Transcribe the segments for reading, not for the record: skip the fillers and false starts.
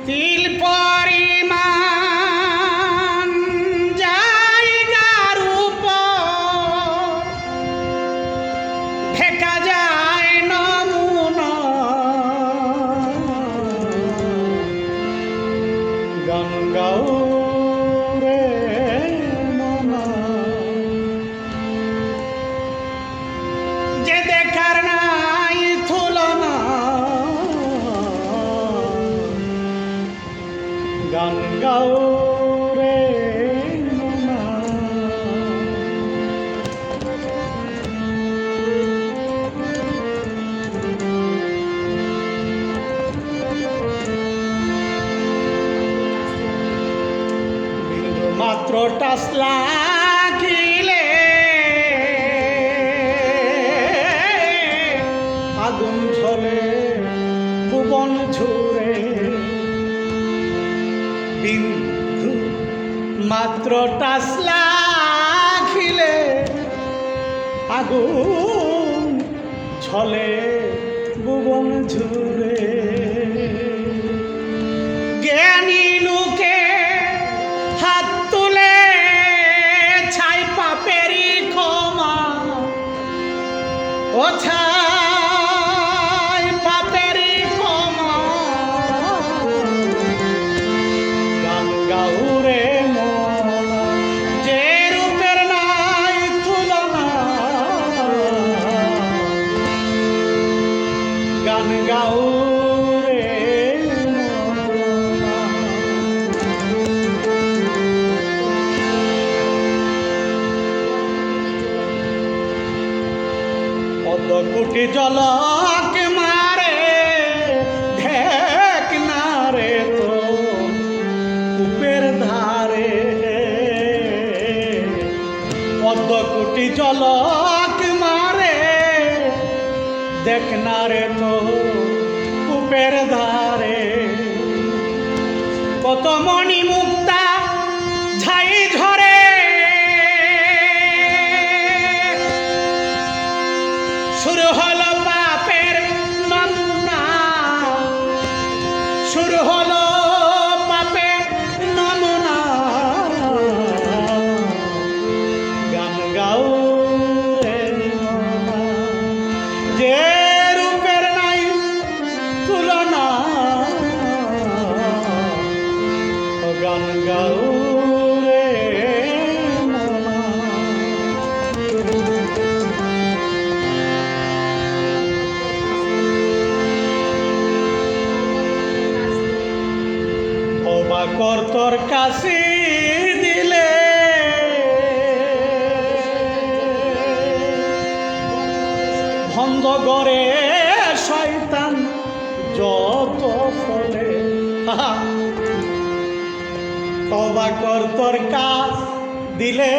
তিল পরিমাণ জায়গার উপর ঢেকা যায় নমুনা গান গাও রে মনা যে দেখার নাই তুলনা গান গাও রে মনা বিন্দু মাত্র টাস লাগিলে আগুন ঝলে ভুবন ঝুরে বিন্দু মাত্র টাস লাগিলে আগুন ঝলে ভুবন ঝুরে জ্ঞানী লোকে হাত তুলে ছাই পাপেরই ক্ষমা ও ছাই পাপেরই ক্ষমা গান গাও রে মনা যে রূপের নাই তুলনা গান গাও রে মনা পদ্মকুটি জলক মারে ঢেক না রে তো কূপের ধারে পদ্মকুটি জলক মারে দেখ না রে তো কূপের ধারে কত মণি মুক্তা ছাই ঝরে শুরু হলো পাপের নমুনা শুরু হলো পাপের নমুনা গান গাও রে মনা যে রূপের নাই তুলনা গান গাও রে মনা তওবা কর তোর কাছে দিলে বন্ধ করে শয়তান যত ফলে তওবা কর তোর কাজ দিলে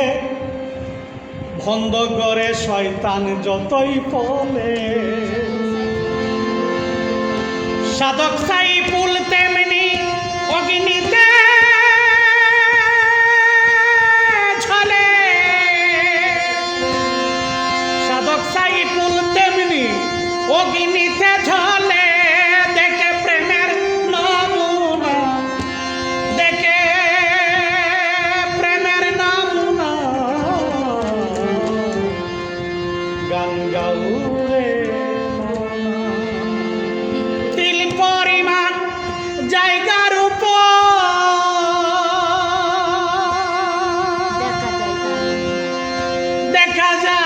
বন্ধ করে শয়তান যতই ফলে সাধক সাইফুল তেমনি অগ্নিতে ঝলে সাধক সাইফুল তেমনি অগ্নিতে ঝলে দেখে প্রেমের নমুনা দেখে প্রেমের নমুনা গান গাও রে মনা তিল পরিমাণ জায়গার উপর দেখা যায়